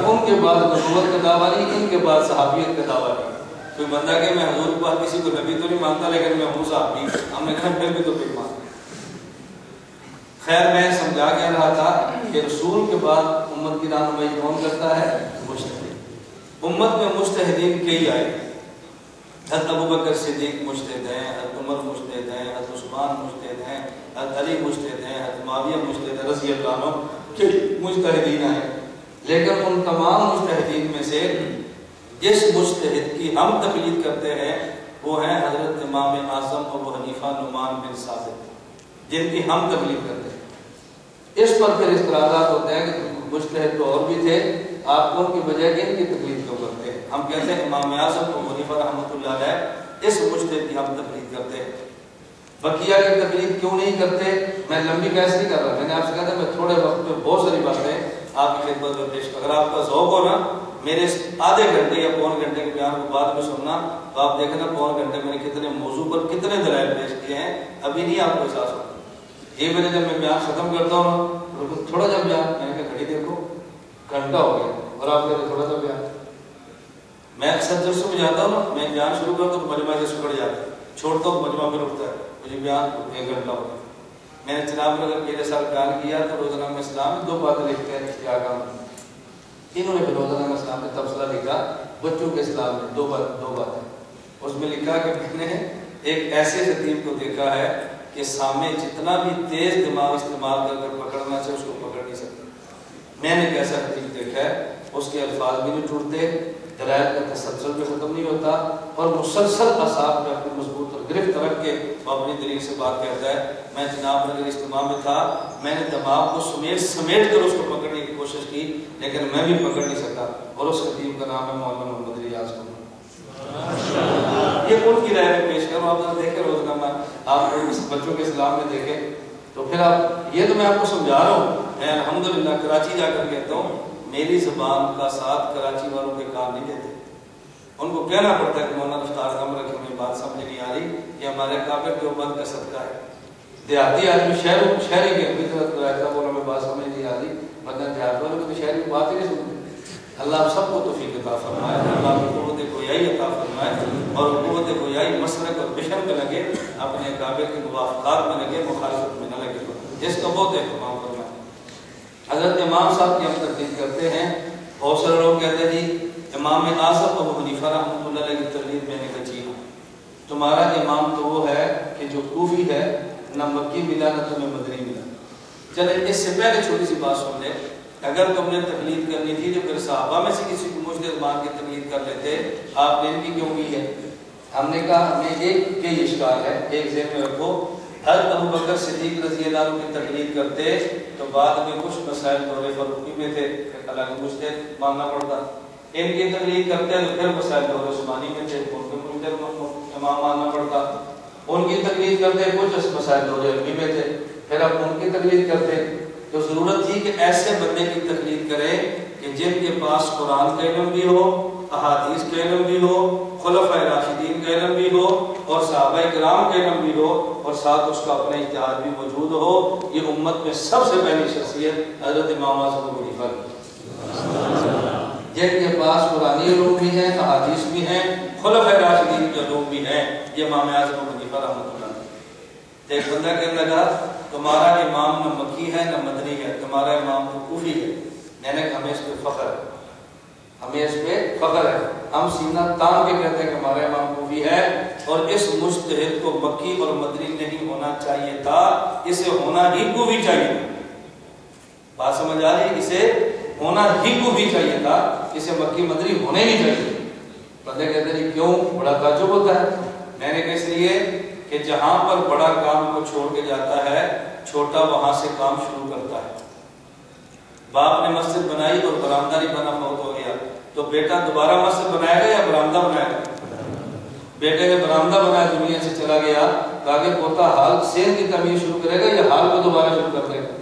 ان کے بعد نبوت کا دعویٰ نہیں، ان کے بعد صحابیت کا دعویٰ نہیں۔ کوئی بندہ کہ میں حضور کے بعد کسی کو نبی تو نہیں مانتا لیکن میں ہوں صحابی، ہم نے کہا پھر بھی تو کوئی مانتا۔ خیر میں سمجھا کہہ رہا تھا کہ رسول کے بعد امت کی رہنمائی کون کرتا ہے؟ مجتہد۔ امت میں مجتہدین کئی آئے، حضرت ابوبکر صدیق مجتہد ہیں، حضرت عمر مجتہد ہیں، حضرت عثمان مجتہد ہیں، حضرت علی مجتہد ہیں، حضرت معاویہ مجتہد ہیں رضی اللہ عنہ، کئی مجتہدین آئے۔ لیکن ان تمام مجتہدین میں سے جس مجتہد کی ہم تقلید کرتے ہیں وہ ہیں حضرت امام اعظم ابو حنیفہ نعمان بن ثابت، جن کی ہم تقلید کرتے ہیں۔ اس پر پھر اعتراضات ہوتے ہیں کہ مجتہد تو اور بھی تھے، آپ کون کی بجائے ان کی تقلید کیوں کرتے ہیں؟ ہم کہتے ہیں امام اعظم ابو حنیفہ رحمۃ اللہ علیہ اس مجتہد کی ہم تقلید کرتے ہیں، بقیہ کی تقلید کیوں نہیں کرتے؟ میں لمبی بحث نہیں کر رہا، میں نے آپ سے کہا تھا میں تھوڑے وقت میں بہت ساری باتیں آپ کی خدمت میں پیش، اگر آپ کا ذوق ہو نا میرے آدھے گھنٹے یا پون گھنٹے کے بیان کو بعد میں سننا تو آپ دیکھنا پون گھنٹے میں نے کتنے موضوع پر کتنے دلائل پیش کیے ہیں، ابھی نہیں آپ کو احساس ہوگا۔ یہ میرے جب میں بیان ختم کرتا ہوں تھوڑا جا بیان، میں نے کہا گھڑی دیکھو گھنٹہ ہو گیا اور آپ کہتے تھوڑا سا بیان۔ میں اکثر جلسوں میں جاتا ہوں نا، میں بیان شروع کرتا ہوں تو مجمع سے سکڑ جاتا ہے، چھوڑتا ہوں مجمع میں رکتا ہے، مجھے بیان 1 گھنٹہ ہو گیا۔ میں نے جناب اگر پہلے سال بیان کیا تو روزانہ اسلام میں 2 باتیں لکھتے ہیں کیا کام، انہوں نے روزانہ اسلام میں تبصرہ لکھا بچوں کے اسلام میں 2 باتیں، اس میں لکھا کہ میں نے ایک ایسے خطیب کو دیکھا ہے کہ سامنے جتنا بھی تیز دماغ استعمال کر کر پکڑنا چاہے اس کو پکڑ نہیں سکتا۔ میں نے کیسا خطیب دیکھا ہے، اس کے الفاظ بھی نہیں ٹوٹتے، دلائل کا تسلسل بھی ختم نہیں ہوتا اور مسلسل اعصاب میں اپنی مضبوط اور گرفت رکھ کے وہ اپنی دلیل سے بات کہتا ہے۔ میں جناب نگر اجتماع میں تھا، میں نے دماغ کو سمیٹ کر اس کو پکڑنے کی کوشش کی لیکن میں بھی پکڑ نہیں سکا، اور اس خطیب کا نام ہے مولانا محمد ریاض کو۔ یہ ان کی رائے میں پیش کروں، آپ دیکھیں روزنامہ، آپ بچوں کے اسلام میں دیکھیں تو پھر آپ یہ تو میں آپ کو سمجھا رہا ہوں۔ میں الحمدللہ کراچی جا کر کہتا ہوں میری زبان کا ساتھ کراچی والوں کے کام نہیں دیتے، ان کو کہنا پڑتا ہے کہ مولانا افطار کم رکھے، ہمیں بات سمجھ نہیں آ رہی، یہ ہمارے کعبے دیوبند کا صدقہ ہے۔ دیہاتی آدمی شہری کے اپنی طرف رہتا وہ ہمیں بات سمجھ نہیں آ رہی، ورنہ دیہات والوں کو شہری کی بات ہی نہیں سنتے۔ اللہ سب کو توفیق عطا فرمائے، اللہ کو قوت گویائی عطا فرمائے اور قوت گویائی مسلک اور مشن میں لگے، اپنے کعبے کے موافقات میں لگے، مخالفت میں نہ لگے، جس کا بہت اہتمام فرمائے۔ حضرت امام صاحب کی ہم تقلید کرتے ہیں، بہت سارے لوگ کہتے ہیں جی امام اعظم ابو حنیفہ رحمۃ اللہ علیہ کی تقلید میں نے کہا جی ہاں، تمہارا امام تو وہ ہے کہ جو کوفی ہے، نہ مکی ملا نہ تمہیں مدنی ملا۔ چلے اس سے پہلے چھوٹی سی بات سن لے، اگر تم نے تقلید کرنی تھی تو پھر صحابہ میں سے کسی کو مجتہد مان کی تقلید کر لیتے، آپ نے ان کی کیوں کی ہے؟ ہم نے کہا ہمیں ایک یہ اشکال ہے، ایک ذہن میں رکھو، حضرت ابو بکر صدیق رضی اللہ عنہ کی تقلید کرتے تو بعد میں کچھ مسائل دور فاروقی میں تھے، الگ مجتہد ماننا پڑتا، ان کی تقلید کرتے تو پھر مسائل دور عثمانی میں تھے، ان کے مجتہد امام ماننا پڑتا، ان کی تقلید کرتے کچھ مسائل دور عربی میں تھے، پھر اب ان کی تقلید کرتے تو ضرورت تھی کہ ایسے بندے کی تقلید کرے کہ جن کے پاس قرآن کا علم بھی ہو، احادیث کا علم بھی ہو، خلفائے راشدین کا علم بھی ہو اور صحابہ کرام کا علم بھی ہو اور ساتھ اس کا اپنا اجتہاد بھی موجود ہو۔ یہ امت میں سب سے پہلی شخصیت حضرت امام اعظم ابو حنیفہ کی، جن کے پاس قرآنی علوم بھی ہیں، احادیث بھی ہیں، خلفائے راشدین کے علوم بھی ہیں، یہ امام اعظم ابو حنیفہ رحمۃ اللہ علیہ۔ ایک بندہ کہنے لگا تمہارا امام نہ مکی ہے نہ مدنی ہے، تمہارا امام تو کوفی ہے۔ میں نے کہا ہمیں اس پہ فخر ہے، ہمیں اس پہ فخر ہے، ہم سینہ تان کے کہتے ہیں کہ ہمارا امام کوفی ہے اور اس مجتہد کو مکی اور مدنی نہیں ہونا چاہیے تھا، اسے ہونا ہی کوفی چاہیے تھا۔ بات سمجھ آ رہی ہے؟ اسے ہونا ہی کوفی چاہیے تھا، اسے مکی مدنی ہونے نہیں چاہیے۔ بندے کہتے ہیں کیوں؟ بڑا تعجب ہوتا ہے۔ میں نے کہا اس لیے کہ جہاں پر بڑا کام کو چھوڑ کے جاتا ہے چھوٹا وہاں سے کام شروع کرتا ہے۔ باپ نے مسجد بنائی اور برآمدہ نہیں بنا، فوت ہو گیا تو بیٹا دوبارہ مسجد بنائے گا یا برآمدہ بنائے گا؟ بیٹے نے برآمدہ بنایا، دنیا سے چلا گیا، آگے پوتا حال سین کی تعمیر شروع کرے گا یا حال کو دوبارہ شروع کر دے گا؟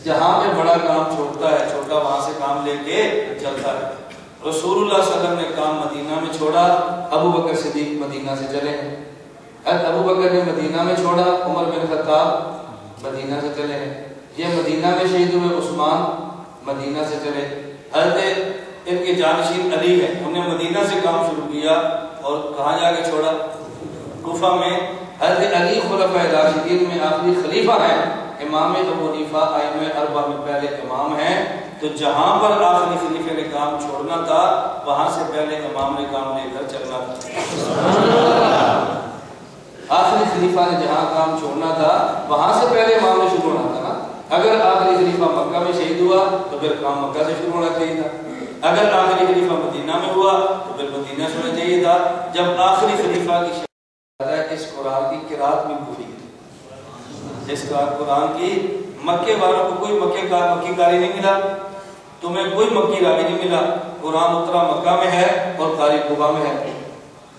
جہاں پہ بڑا کام چھوڑتا ہے چھوٹا وہاں سے کام لے کے چلتا ہے۔ رسول اللہ صلی اللہ علیہ وسلم نے کام مدینہ میں چھوڑا، ابو بکر صدیق مدینہ سے چلے ہیں۔ ابو بکر نے مدینہ میں چھوڑا، عمر بن خطاب مدینہ سے چلے ہیں۔ یہ مدینہ میں شہید ہوئے، عثمان مدینہ سے چلے۔ حضرت ان کے جانشین علی ہیں، انہوں نے مدینہ سے کام شروع کیا اور کہاں جا کے چھوڑا؟ کوفہ میں۔ حضرت علی خلفائے راشدین میں آخری خلیفہ ہیں، امام ابو حنیفہ ائمہ اربعہ میں پہلے امام ہیں، تو جہاں پر آخری خلیفے نے کام چھوڑنا تھا وہاں سے پہلے امام نے کام لے کر چلنا تھا۔ آخری خلیفہ نے جہاں کام چھوڑنا تھا وہاں سے پہلے امام نے شروع ہونا تھا نا۔ اگر آخری خلیفہ مکہ میں شہید ہوا تو پھر کام مکہ سے شروع ہونا چاہیے تھا، اگر آخری خلیفہ مدینہ میں ہوا تو پھر مدینہ سے ہونا چاہیے تھا۔ جب آخری خلیفہ کی شہادت، اس قرآن کی قرات میں کوفی ہے، اس کا قرآن کی مکے والوں کو کوئی مکی کاری نہیں ملا، تمہیں کوئی مکی راوی نہیں ملا. قرآن اترا مکہ میں ہے اور قاری کوفہ میں ہے.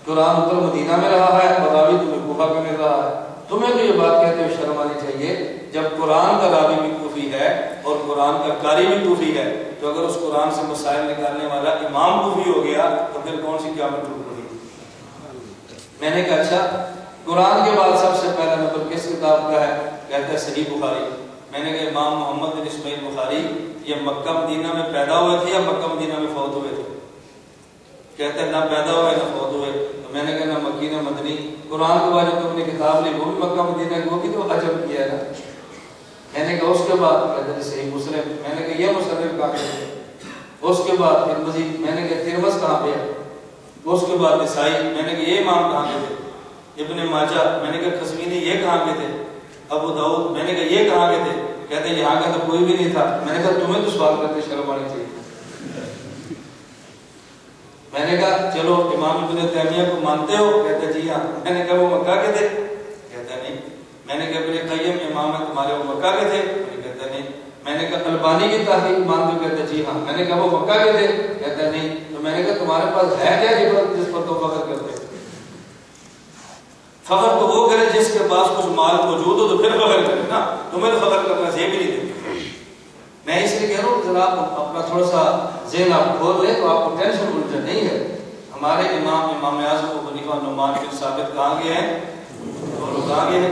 قرآن اترا مدینہ میں رہا ہے اور راوی تمہیں کوفہ میں مل رہا ہے. تمہیں تو یہ بات کہتے ہوئے شرم آنی چاہیے جب قرآن کا راوی بھی کوفی ہے اور قرآن کا قاری بھی کوفی ہے, تو اگر اس قرآن سے مسائل نکالنے والا امام کوفی ہو گیا تو پھر کون سی قیامت ٹوٹ پڑی. میں نے کہا اچھا قرآن کے بعد سب سے پہلا نمبر کس کتاب کا ہے؟ کہتا ہے صحیح بخاری. میں نے کہا امام محمد بن اسماعیل بخاری یہ مکہ مدینہ میں پیدا ہوئے تھے یا مکہ مدینہ میں فوت ہوئے تھے؟ کہتا ہے نہ پیدا ہوئے نہ فوت ہوئے. تو میں نے کہا نہ مکی نہ مدنی. قرآن کے بعد جو تم نے کتاب لی وہ بھی مکہ مدینہ کی, وہ بھی تو عجب کیا ہے نا. میں نے کہا اس کے بعد کہتا ہے صحیح مسلم. میں نے کہا یہ مصنف کہاں پہ؟ اس کے بعد پھر مزید میں نے کہا ترمذ کہاں پہ ہے؟ اس کے بعد نسائی. میں نے کہا یہ امام کہاں پہ تھے؟ ابن ماجہ. میں نے کہا قزوینی یہ کہاں پہ تھے؟ ابو داؤد. میں نے کہا یہ کہاں پہ تھے؟ کہتے ہیں یہاں کا تو کوئی بھی نہیں تھا. میں نے کہا تمہیں تو سوال کرتے شرم آنی چاہیے. میں نے کہا چلو امام ابن تیمیہ کو مانتے ہو؟ کہتے جی ہاں. میں نے کہا وہ مکہ کے تھے؟ کہتا نہیں. میں نے کہا ابن قیم امام ہے تمہارے, وہ مکہ کے تھے؟ کہتا نہیں. میں نے کہا البانی کی تحقیق مانتے ہو؟ کہتا جی ہاں. میں نے کہا وہ مکہ کے تھے؟ کہتا نہیں. تو میں نے کہا تمہارے پاس ہے کیا جس پر تم فخر کرتے؟ فخر تو وہ کرے جس کے پاس کچھ مال موجود ہو تو پھر فخر کرے نا. تمہیں تو فخر کرنا یہ بھی نہیں دیتے. میں اس لیے کہہ رہا ہوں ذرا آپ اپنا تھوڑا سا ذہن آپ کھول لیں تو آپ کو ٹینشن الجھن نہیں ہے. ہمارے امام اعظم ابو حنیفہ نعمان بن ثابت کہاں گئے ہیں؟ اور کہاں گئے ہیں؟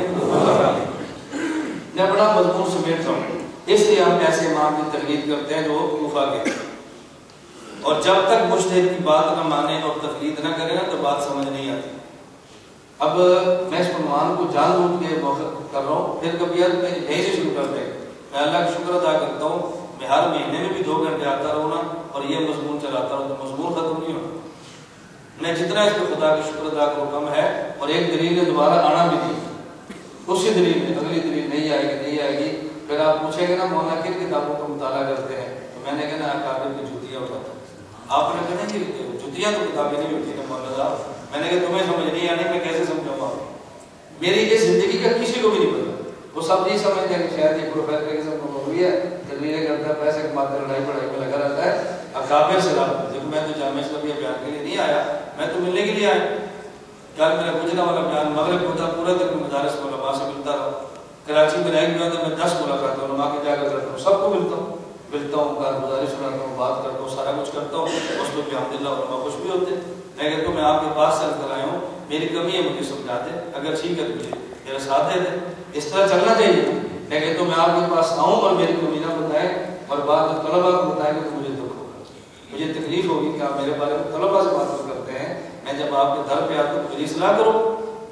میں بڑا مضمون سمیٹتا ہوں. اس لیے ہم ایسے امام کی تقلید کرتے ہیں جو کوفہ کے, اور جب تک مجتہد کی بات نہ مانے اور تقلید نہ کرے نا تو بات سمجھ نہیں آتی. اب میں اس عنوان کو جان بوجھ کے موقف کر رہا ہوں, پھر کبھی یہیں سے شروع کرتے ہیں. میں اللہ کا شکر ادا کرتا ہوں میں ہر مہینے میں بھی 2 گھنٹے آتا رہوں نا اور یہ مضمون چلاتا رہوں تو مضمون ختم نہیں ہونا. میں جتنا اس پہ خدا کا شکر ادا کروں کم ہے. اور ایک دلیل نے دوبارہ آنا بھی تھی, اسی دلیل میں اگلی دلیل نہیں آئے گی. پھر آپ پوچھیں گے نا مولانا کن کتابوں کا مطالعہ کرتے ہیں, تو میں نے کہا نا اکابر کی جوتیاں اٹھاتا. آپ نے کہا کہ جوتیاں تو کتابیں نہیں ہوتی نا مولانا صاحب. میں نے کہا تمہیں سمجھ نہیں آنی, میں کیسے سمجھاؤں گا؟ میری یہ زندگی کا کسی کو بھی نہیں پتا. وہ سب نہیں سمجھتے کہ شاید یہ پروفیسر کے سب کو ہوئی ہے, تقریریں کرتا ہے, پیسے کماتا ہے, لڑائی پڑھائی میں لگا رہتا ہے. اکابر سے رابطہ. دیکھو میں تو جامعہ اسلامیہ بیان کے لیے نہیں آیا, میں تو ملنے کے لیے آیا. کل میرا گجرا والا بیان مغرب کو تھا, پورا دن مدارس علماء سے ملتا رہا. کراچی میں رہ گیا تو میں 10 ملاقاتیں علماء کے جا کر کرتا ہوں, سب کو ملتا ہوں, کارگزاری سناتا ہوں, بات کرتا ہوں, سارا کچھ کرتا ہوں. اس میں بھی الحمدللہ علماء خوش بھی ہوتے ہیں. میں کہتا ہوں میں آپ کے پاس چل کر آیا ہوں, میری کمی ہے مجھے سمجھا دیں, اگر ٹھیک ہے تو مجھے میرا ساتھ دے دیں. اس طرح چلنا چاہیے. میں کہتا ہوں میں آپ کے پاس آؤں اور میری کمی نہ بتائیں اور بعد میں طلبا کو بتائیں گے تو مجھے دکھ ہوگا, مجھے تکلیف ہوگی کہ آپ میرے بارے میں طلبا سے بات کرتے ہیں. میں جب آپ کے در پہ آتا ہوں میری اصلاح کرو.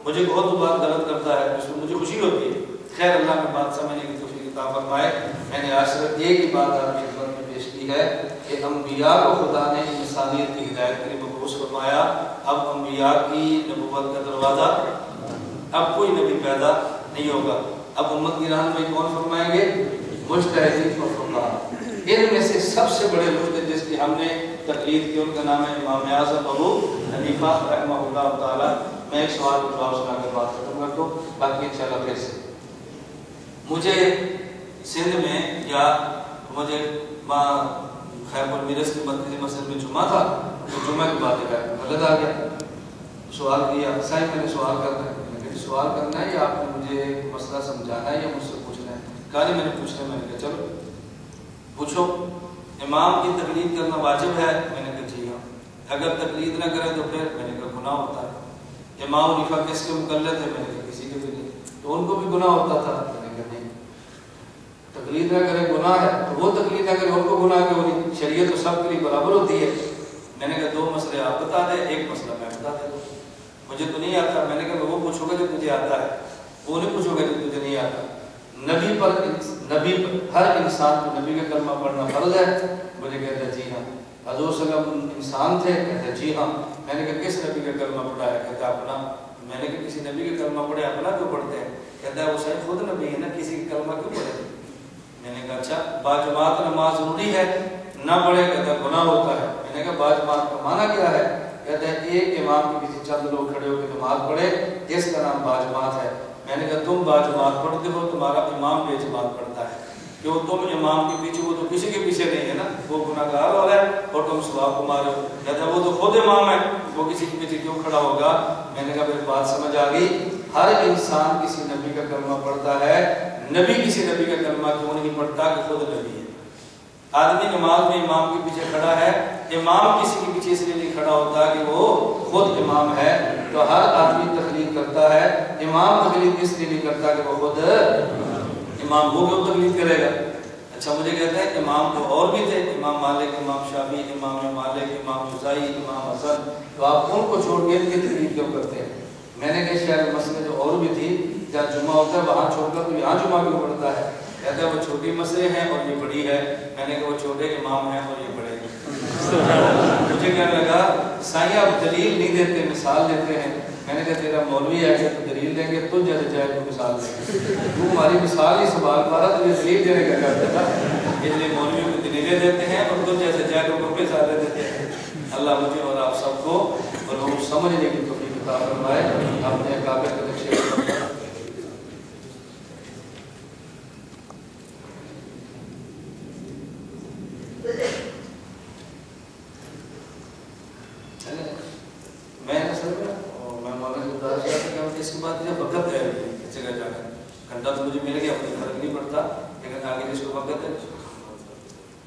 مجھے بہت بات غلط کرتا ہے, اس میں مجھے خوشی ہوتی ہے. خیر اللہ میں بات سمجھنے کی توفیق عطا فرمائے. میں نے آج صرف ایک ہی بات آپ کی خدمت میں پیش کی ہے کہ انبیاء کو خدا نے انسانیت کی ہدایت کے لیے مبعوث فرمایا. اب انبیاء کی نبوت کا دروازہ, اب کوئی نبی پیدا نہیں ہوگا. اب امت کی رہنمائی کون فرمائیں گے؟ مجتہدین و فقہاء. ان میں سے سب سے بڑے مجتہد جس کی ہم نے تقلید کی ان کا نام ہے امام اعظم ابو حنیفہ رحمہ اللہ تعالی. میں ایک سوال کا جواب سنا کر بات ختم کر دوں, باقی انشاءاللہ پھر سے. مجھے سندھ میں یا مجھے خیر المیرس کی مرکزی مسجد میں جمعہ تھا, تو جمعہ کے بعد غلط آ گیا. سوال کیا صاحب میں نے سوال کرنا ہے. سوال کرنا ہے یا آپ نے مجھے مسئلہ سمجھانا ہے یا مجھ سے پوچھنا ہے؟ کہا نہیں میں نے پوچھنا. میں نے کہا چلو پوچھو. امام کی تقلید کرنا واجب ہے؟ میں نے کہا جی ہاں. اگر تقلید نہ کرے تو پھر میں نے کہا گناہ ہوتا ہے. امام حنیفہ کس کے مقلد ہے؟ میں نے کہا کسی کے بھی نہیں. تو ان کو بھی گناہ ہوتا تھا؟ میں نے کہا نہیں. تقلید نہ کرے گناہ ہے تو وہ تقلید نہ کرے ان کو گناہ کیوں نہیں؟ شریعت تو سب کے لیے برابر ہوتی ہے. میں نے کہا 2 مسئلے آپ بتا دیں, ایک مسئلہ میں بتا دے دوں. مجھے تو نہیں آتا. میں نے کہا وہ پوچھو گا جو تجھے آتا ہے, وہ نہیں پوچھو گا جو تجھے نہیں آتا. نبی پر ہر انسان کو نبی کا کلمہ پڑھنا فرض ہے. مجھے کہتا ہے جی ہاں. حضور صلی اللہ علیہ وسلم انسان تھے؟ کہتا ہے جی ہاں. میں نے کہا کس نبی کا کلمہ پڑھا ہے؟ کہتا ہے اپنا. میں نے کہا کسی نبی کا کلمہ پڑھے اپنا کیوں پڑھتے ہیں؟ کہتا ہے وہ صحیح خود نبی ہے نا, کسی کا کلمہ کیوں پڑھے؟ میں نے کہا اچھا باجماعت نماز ضروری ہے, نہ پڑھے کہتا ہے گناہ ہوتا ہے. میں نے کہا باجماعت کا معنی کیا ہے؟ کہتا ہے ایک امام کے کسی چند لوگ کھڑے ہو کے نماز پڑھے, اس کا نام باجماعت ہے. میں نے کہا تم باجماعت پڑھتے ہو, تمہارا امام بے جماعت پڑھتا ہے. کہ وہ تم امام کے پیچھے، وہ تو کسی کے پیچھے نہیں ہے نا، وہ گناہ گار ہو رہا ہے اور تم ثواب کو مارے ہو، کہتا ہے وہ تو خود امام ہے، وہ کسی کے پیچھے کیوں کھڑا ہوگا؟ میں نے کہا پھر بات سمجھ آ گئی، ہر انسان کسی نبی کا کلمہ پڑھتا ہے، نبی کسی نبی کا کلمہ کیوں نہیں پڑھتا کہ خود نبی ہے؟ آدمی نماز میں امام کے پیچھے کھڑا ہے، امام کسی کے پیچھے اس لیے نہیں کھڑا ہوتا کہ وہ خود امام ہے، تو ہر آدمی تقلید کرتا ہے، امام تقلید اس لیے نہیں کرتا کہ وہ خود امام، وہ کیوں تقلید کرے گا؟ اچھا مجھے کہتا ہے امام تو اور بھی تھے، امام مالک، امام شافعی، امام مالک، امام اوزاعی، امام حسن، تو آپ ان کو چھوڑ کے ان کی تقلید کیوں کرتے ہیں؟ میں نے کہا شاید مسئلے جو اور بھی تھی، جہاں جمعہ ہوتا ہے وہاں چھوڑ کر تو یہاں جمعہ کیوں پڑھتا ہے؟ کہتا ہے وہ چھوٹی مسئلے ہیں اور یہ بڑی ہے، میں نے کہا وہ چھوٹے امام ہیں اور یہ بڑے ہیں۔ مجھے کہنے لگا سائیں آپ دلیل نہیں دیتے، مثال دیتے ہیں، میں نے کہا تیرا مولوی ہے کہ تو دلیل دیں گے، تجھ جیسے جائے تو مثال دیں گے، تو ہماری مثال ہی سنبھال پا رہا تو یہ دلیل دینے کا کرتا تھا، اس لیے مولویوں کو دلیلیں دیتے ہیں اور تجھ جیسے جائے تو مثالیں دیتے ہیں۔ اللہ مجھے اور آپ سب کو اور وہ سمجھنے کی توفیق عطا فرمائے، اپنے کعبے کے نقشے پر میں مولانا کو بتا رہا تھا کہ اس کے بعد مجھے وقت ہے اس جگہ جانا، گھنٹہ تو مجھے مل گیا، مجھے فرق نہیں پڑتا، لیکن آگے جس کو وقت ہے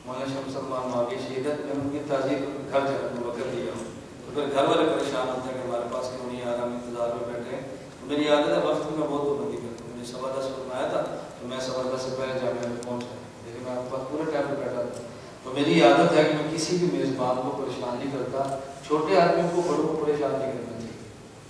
مولانا شمس الرحمان ماوی شہیدت میں ان کی تعزیت گھر جانے کو وقت دیا ہوں، تو پھر گھر والے پریشان ہوتے ہیں کہ ہمارے پاس کیوں نہیں آ رہا، ہم انتظار میں بیٹھے ہیں، میری عادت ہے وقت میں بہت پابندی کرتا ہوں، مجھے 10:15 وقت میں آیا تھا تو میں 10:15 سے پہلے جامعہ میں پہنچ گیا، لیکن میں آپ پاس پورے ٹائم پہ بیٹھا تھا، تو میری عادت ہے کہ میں کسی بھی میزبان کو پریشان نہیں کرتا، چھوٹے آدمیوں کو بڑوں کو پریشان نہیں کرنا چاہیے۔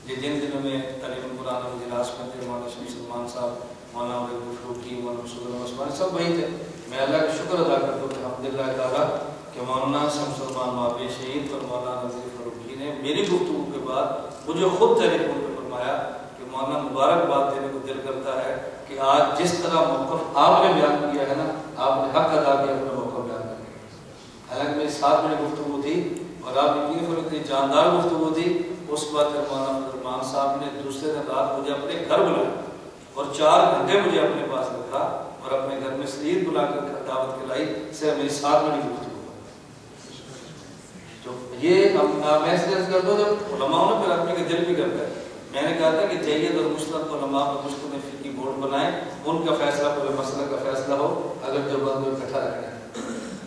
یہ جن دنوں میں تعلیم قرآن میں اجلاس میں تھے، مولانا شمس الرحمان صاحب، مولانا عبد الفروقی، مولانا مسعود عثمانی سب وہی تھے، میں اللہ کا شکر ادا کرتا ہوں الحمدللہ تعالیٰ کہ مولانا شمس الرحمان ماوی شہید اور مولانا عبد الفروقی نے میری گفتگو کے بعد مجھے خود ٹیلی فون پہ فرمایا کہ مولانا مبارکباد دینے کو دل کرتا ہے کہ آج جس طرح موقف آپ نے بیان کیا ہے نا، آپ نے حق ادا کیا اپنا موقف بیان کرنے کا، حالانکہ میری 7 منٹ گفتگو تھی اور آپ نے اتنی جاندار گفتگو تھی، اس کے بعد مولانا عبدالرحمان صاحب نے دوسرے دن رات مجھے اپنے گھر بلایا اور 4 گھنٹے مجھے اپنے پاس رکھا اور اپنے گھر میں سریر بلا کر دعوت کرائی، صرف میری 7 منٹ کی گفتگو۔ تو یہ میں اس لیے کر دوں جب علماء نے پھر آدمی کا دل بھی کرتا ہے، میں نے کہا تھا کہ جید اور مشترک علماء اور مشترک فقہی بورڈ بنائیں، ان کا فیصلہ پورے مسئلہ کا فیصلہ ہو، اگر جو بند کو اکٹھا رکھنا ہے،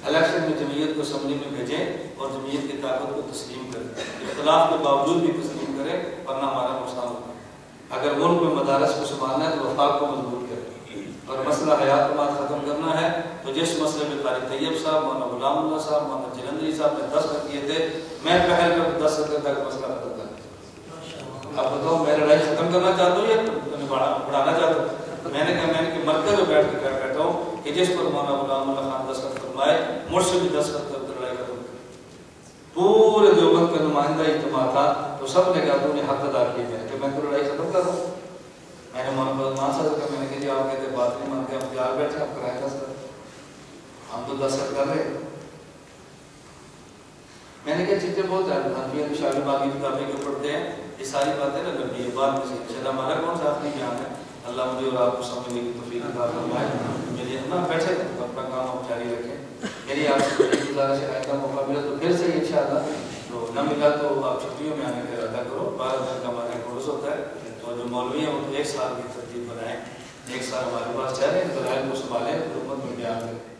الیکشن میں جمعیت کو اسمبلی میں بھیجیں اور جمعیت کی طاقت کو تسلیم کریں، اختلاف کے باوجود بھی تسلیم کریں ورنہ ہمارا نقصان ہوگا۔ اگر ملک میں مدارس کو سنبھالنا ہے تو وفاق کو مضبوط کریں، اور مسئلہ حیات و مات ختم کرنا ہے تو جس مسئلے میں قاری طیب صاحب، مولانا غلام اللہ صاحب، مولانا جلندری صاحب نے 10 کیے تھے، میں پہل کر 10 تک مسئلہ ختم کر دیا۔ اب بتاؤ میں لڑائی ختم کرنا چاہتا ہوں یا بڑھانا چاہتا ہوں؟ میں نے کہا میں نے مرکز میں بیٹھ کے بیٹھا ہوں کہ جس پر مولانا غلام اللہ خان دستخط فرمائے مجھ سے بھی دستخط کر لڑائی ختم کر۔ پورے دیوبند کا نمائندہ اجتماع تھا تو سب نے کہا تو نے حق ادا کیے کہ میں تو لڑائی ختم کر رہا ہوں۔ میں نے مولانا عثمان صاحب کا میں نے کہا جی آپ کہتے بات نہیں مانتے، ہم تیار بیٹھے آپ کرائے دستخط، ہم تو دستخط کر رہے ہیں۔ میں نے کہا چیزیں بہت ہے، حنفیہ کی شاعری باغی کتابیں جو پڑھتے ہیں یہ ساری باتیں نہ کرنی ہے، بات میں سے چلا ہمارا کون سا آخری بیان ہے، اللہ مجھے اور آپ کو سمجھنے کی توفیق عطا فرمائے۔ میری اپنا بیٹھے اپنا کام آپ جاری رکھیں، میری آپ سے بڑی گزارش ہے آئندہ موقع ملا تو پھر سے انشاءاللہ، تو نہ ملا تو آپ چھٹیوں میں آنے کا ارادہ کرو، 12 دن کا ہمارا کورس ہوتا ہے، اور جو مولوی ہیں وہ تو 1 سال کی ترتیب بنائیں، 1 سال ہمارے پاس ٹھہرے، دلائل کو سنبھالیں، حکومت میں بیان کریں۔